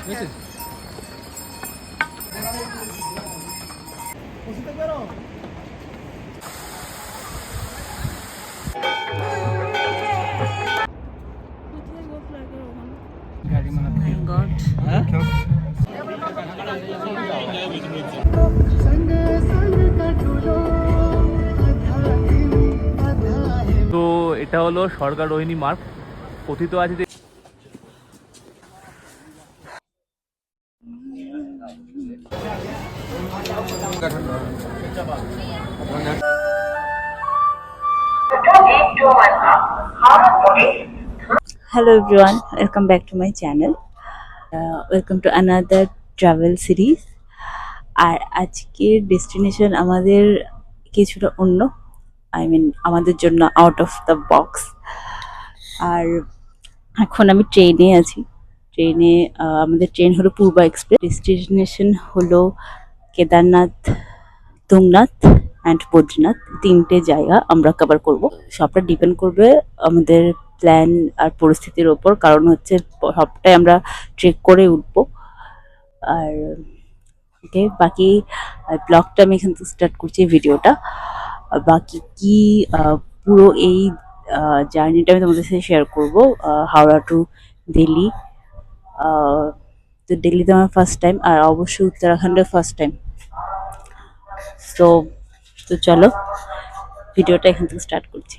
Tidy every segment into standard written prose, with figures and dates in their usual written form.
তো এটা হলো সরকার রোহিণী মার্গ, কথিত আছে যে Hello everyone, welcome back to my channel. Welcome to another travel series. আর আজকের ডেস্টিনেশন আমাদের কিছুটা অন্য, আমাদের জন্য আউট অফ দ্য বক্স। আর এখন আমি ট্রেনে আছি। আমাদের ট্রেন হলো পূর্বা এক্সপ্রেস। ডেস্টিনেশন হলো কেদারনাথ, তুংনাথ অ্যান্ড বদ্রীনাথ। তিনটে জায়গা আমরা কভার করব। সবটা ডিপেন্ড করবে আমাদের প্ল্যান আর পরিস্থিতির ওপর, কারণ হচ্ছে সবটাই আমরা ট্রেক করে উঠবো। আর ওকে, বাকি ব্লগটা আমি এখান থেকে স্টার্ট করছি ভিডিওটা। বাকি কি পুরো এই জার্নিটা আমি তোমাদের সাথে শেয়ার করব। হাওড়া টু দিল্লি। তো দিল্লিতে আমার ফার্স্ট টাইম, আর অবশ্যই উত্তরাখণ্ডের ফার্স্ট টাইম। তো চলো ভিডিওটা এখান থেকে স্টার্ট করছি।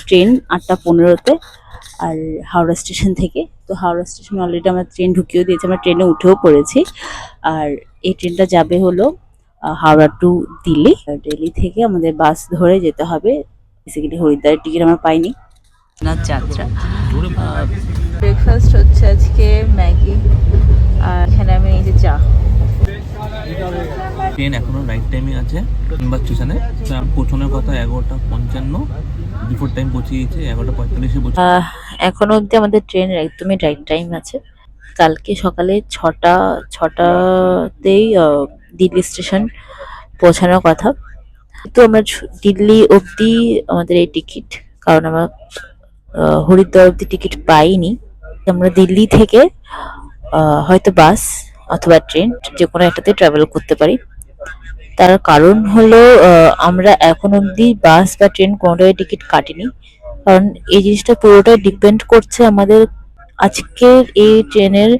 ট্রেন 8:15-তে, আর হাওড়া স্টেশন থেকে। তো হাওড়া স্টেশন অলরেডি আমরা ট্রেন ঢুকিয়েও দিয়েছি, আমরা ট্রেনে উঠেও পড়েছি। আর এই ট্রেনটা যাবে হলো হাওড়া টু দিল্লি। দিল্লি থেকে আমাদের বাস ধরে যেতে হবে। বেসিক্যালি হরিদ্বারের টিকিট আমরা পাইনি। যাত্রা ব্রেকফাস্ট হচ্ছে আজকে ম্যাগি, আর এখানে আমি এই যে চা। ট্রেন এখনো রাইট টাইমে আছে ধনবাদ স্টেশনে। পৌঁছানোর কথা 11:55, বিফোর টাইম পৌঁছে গেছে 11:45-এ। এখনো অবধি আমাদের ট্রেন একদমই রাইট টাইম আছে। কালকে সকালে 6টাতেই দিল্লি স্টেশন পৌঁছানোর কথা। তো আমরা দিল্লি অবধি আমাদের এই টিকিট, কারণ আমরা হরিদ্বার অবধি টিকিট পাইনি। আমরা দিল্লি থেকে হয়তো বাস অথবা ট্রেন, যে কোনো একটাতে ট্রাভেল করতে পারি। তার কারণ হলো আমরা এখন অবধি বাস বা ট্রেন কোনোটাই টিকিট কাটিনি, কারণ এই জিনিসটা পুরোটাই ডিপেন্ড করছে আমাদের আজকের এই ট্রেনের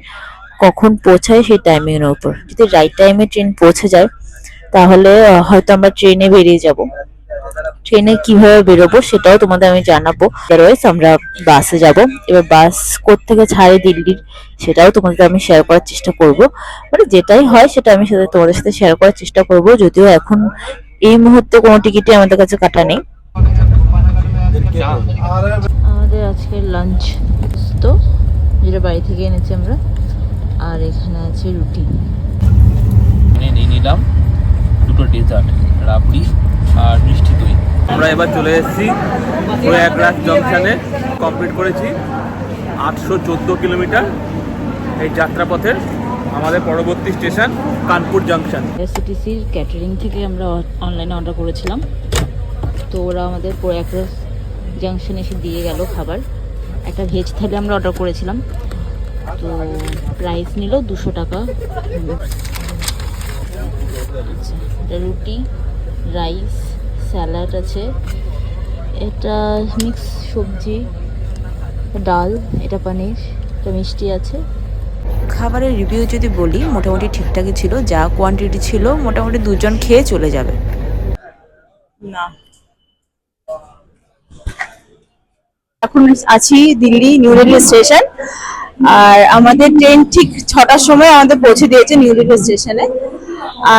কখন পৌঁছায় সেই টাইমিংয়ের উপর। যদি রাইট টাইমে ট্রেন পৌঁছে যায় তাহলে হয়তো আমরা ট্রেনে বেরিয়ে যাব। ট্রেনে কিভাবে বেরোবো সেটাও তোমাদের আমি জানাবো। আদারওয়াইজ আমরা বাসে যাব। এবার বাস কোত্থেকে ছাড়ে দিল্লির সেটাও তোমাদের আমি শেয়ার করার চেষ্টা করব। মানে যেটাই হয় সেটা আমি তোমাদের সাথে শেয়ার করার চেষ্টা করব, যদিও এখন এই মুহূর্তে কোনো টিকিটই আমাদের কাছে কাটা নেই। আমাদের আজকের লাঞ্চ তো যেটা বাড়ি থেকে এনেছি আমরা, আর এখানে আছে রুটি। নিয়ে নিলাম দুটো ডেজার্ট, রাবড়ি আর মিষ্টি দই। আমরা এবার চলে এসেছি প্রয়াগরাজ জংশনে। কমপ্লিট করেছি 814 কিলোমিটার এই যাত্রাপথের। আমাদের পরবর্তী স্টেশন কানপুর জংশন। এসটিসির ক্যাটারিং থেকে আমরা অনলাইনে অর্ডার করেছিলাম, তো ওরা আমাদের প্রয়াগরাজ জাংশনে এসে দিয়ে গেল খাবার। একটা ভেজ থালি আমরা অর্ডার করেছিলাম, তো প্রাইস নিল 200 টাকা। এটা রুটি, রাইস, স্যালাড আছে, এটা মিক্স সবজি, ডাল, এটা পনির, এটা মিষ্টি আছে। খাবারের রিভিউ যদি বলি, মোটামুটি ঠিকঠাকই ছিল। যা কোয়ান্টিটি ছিল মোটামুটি দুজন খেয়ে চলে যাবে। না, এখন আছি দিল্লি নিউ দিল্লি স্টেশন, আর আমাদের ট্রেন ঠিক 6টার সময় আমাদের পৌঁছে দিয়েছে নিউ দিল্লি স্টেশনে।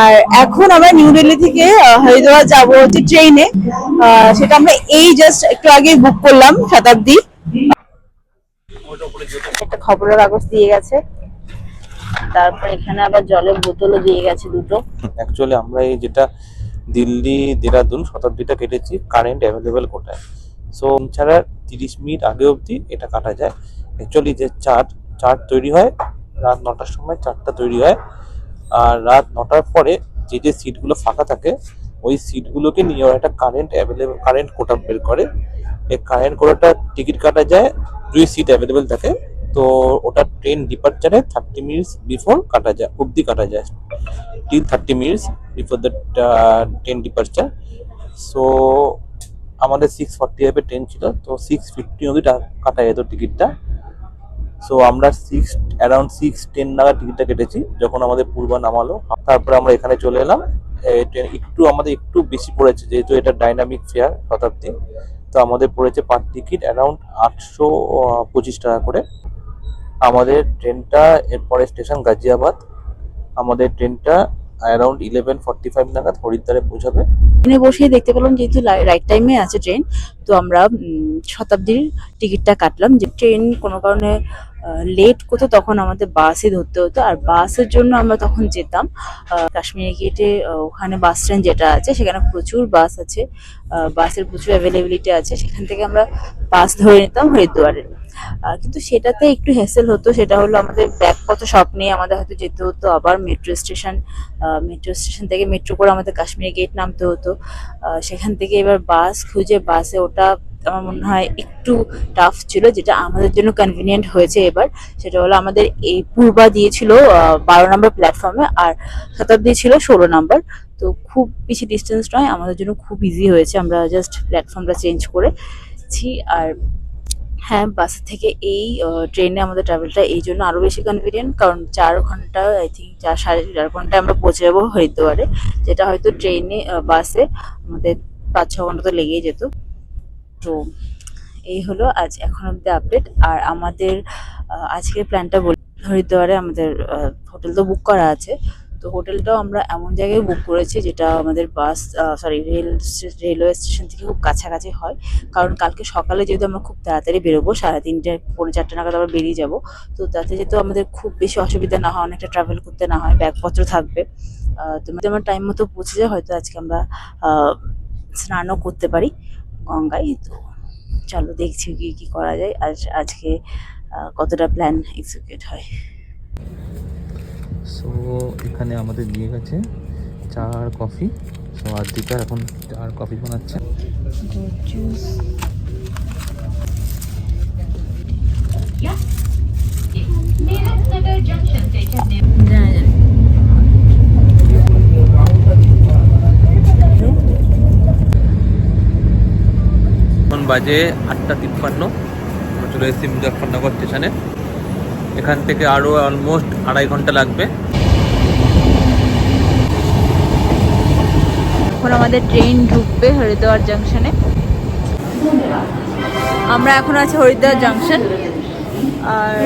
আর এখন আমরা নিউ দিল্লি থেকে হরিদ্বার যাবো হচ্ছে ট্রেনে। সেটা আমরা এই জাস্ট একটু আগে বুক করলাম, শতাব্দী। একটা খবরের কাগজ দিয়ে গেছে, তারপর এখানে আবার জলের বোতলও দিয়ে গেছে দুটো। অ্যাকচুয়ালি আমরা এই যেটা দিল্লি দেরাদুন শতাব্দীটা কেটেছি কারেন্ট অ্যাভেলেবেল কোটায়। সো ছাড়া 30 মিনিট আগে অবধি এটা কাটা যায়। অ্যাকচুয়ালি যে চার্ট তৈরি হয় রাত 9টার সময়, চার্টটা তৈরি হয়। আর রাত 9টার পরে যে সিটগুলো ফাঁকা থাকে ওই সিটগুলোকে নিয়ে ওরা একটা কারেন্ট কোটা বের করে। এই কারেন্ট কোটাটা টিকিট কাটা যায়, 2 সিট অ্যাভেলেবেল থাকে। তো ওটা ট্রেন ডিপারচারে 30 মিনিটস বিফোর কাটা যায়, অবধি কাটা যায়, till 30 minutes before the train departure. So আমাদের 6:45 এর ট্রেন ছিল, তো 6:50 অবধি কাটা যেত টিকিটটা। সো আমরা অ্যারাউন্ড 6:10 নাগাদ টিকিটটা কেটেছি, যখন আমাদের পূর্বা নামালো। তারপরে আমরা এখানে চলে এলাম। এই ট্রেন আমাদের একটু বেশি পড়েছে, যেহেতু এটা ডাইনামিক ফেয়ার শতাব্দী, তো আমাদের পড়েছে পার টিকিট অ্যারাউন্ড 825 টাকা করে। আমাদের ট্রেনটা এরপরে স্টেশন গাজিয়াবাদ। আমাদের ট্রেনটা অ্যারাউন্ড 11:45 নাগাদ হরিদ্বারে পৌঁছাবে। ট্রেনে বসেই দেখতে পেলাম যেহেতু রাইট টাইমে আছে ট্রেন, তো আমরা শতাব্দীর টিকিটটা কাটলাম। যে ট্রেন কোনো কারণে লেট করতো তখন আমাদের বাসই ধরতে হতো, আর বাসের জন্য আমরা তখন যেতাম কাশ্মীরি গেটে। ওখানে বাস স্ট্যান্ড যেটা আছে সেখানে প্রচুর বাস আছে, বাসের প্রচুর অ্যাভেলেবিলিটি আছে, সেখান থেকে আমরা বাস ধরে নিতাম হরিদ্বারে। কিন্তু সেটাতে একটু হ্যাসেল হতো, সেটা হলো আমাদের ব্যাগপত্র সব নিয়ে আমাদের হয়তো যেতে হতো আবার মেট্রো স্টেশন থেকে মেট্রো করে আমাদের কাশ্মীরি গেট নামতে হতো। সেখান থেকে এবার বাস খুঁজে বাসে ওটা আমার মনে হয় একটু টাফ ছিল। যেটা আমাদের জন্য কনভিনিয়েন্ট হয়েছে এবার, সেটা হলো আমাদের এই পূর্বা দিয়েছিল 12 নম্বর প্ল্যাটফর্মে, আর শতাব্দী ছিল 16 নম্বর। তো খুব বেশি ডিস্টেন্স নয়, আমাদের জন্য খুব ইজি হয়েছে, আমরা জাস্ট প্ল্যাটফর্মটা চেঞ্জ করেছি। আর হ্যাঁ, বাস থেকে এই ট্রেনে আমাদের ট্রাভেলটা এই জন্য আরো বেশি কনভিনিয়েন্ট, কারণ 4 ঘন্টা, আই থিঙ্ক 4 সাড়ে 4 ঘন্টায় আমরা পৌঁছে যাবো হরিদ্বারে, যেটা হয়তো ট্রেনে বাসে আমাদের 5-6 ঘন্টা তো লেগেই যেত। তো এই হলো আজ এখন অব্দি আপডেট। আর আমাদের আজকের প্ল্যানটা বলি, হরিদ্বারে আমাদের হোটেল তো বুক করা আছে, তো হোটেলটাও আমরা এমন জায়গায় বুক করেছি যেটা আমাদের রেলওয়ে স্টেশন থেকে খুব কাছাকাছি হয়। কারণ কালকে সকালে যেহেতু আমরা খুব তাড়াতাড়ি বেরোবো, 3:30 পৌনে 4টে নাগাদ আমরা বেরিয়ে যাব, তো তাতে যেহেতু আমাদের খুব বেশি অসুবিধা না হয়, অনেকটা ট্রাভেল করতে না হয়, ব্যাগপত্র থাকবে, তোমাদের আমার টাইম মতো পৌঁছে যায়, হয়তো আজকে আমরা স্নানও করতে পারি গঙ্গায়। তো চলো দেখছি কি করা যায়, আজকে কতটা প্ল্যান এক্সিকিউট হয়। সো এখানে আমাদের দিয়ে গেছে চা আর কফি। সো আদ্রিকা এখন চা আর কফি বানাচ্ছে। এখন বাজে 8:53, আমরা চলে এসেছি মুজফ্ফরনগর স্টেশনে। এখান থেকে আরও অলমোস্ট 2.5 ঘন্টা লাগবে। এখন আমাদের ট্রেন ঢুকবে হরিদ্বার জাংশনে। আমরা এখন আছি হরিদ্বার জাংশন, আর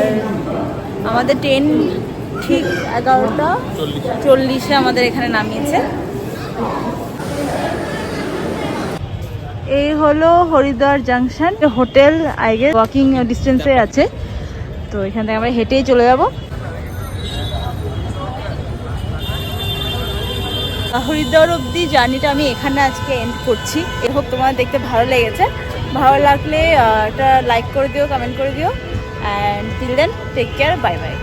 আমাদের ট্রেন ঠিক 11:40 আমাদের এখানে নামিয়েছে। এই হলো Haridwar junction. Hotel I guess walking ডিস্টেন্সে আছে, তো এখান থেকে আমরা হেঁটেই চলে যাব। হরিদ্বার অবধি জার্নিটা আমি এখানে আজকে এন্ড করছি। এ হোক তোমার দেখতে ভালো লেগেছে। ভালো লাগলে একটা লাইক করে দিও, কমেন্ট করে দিও, and till then take care, bye by.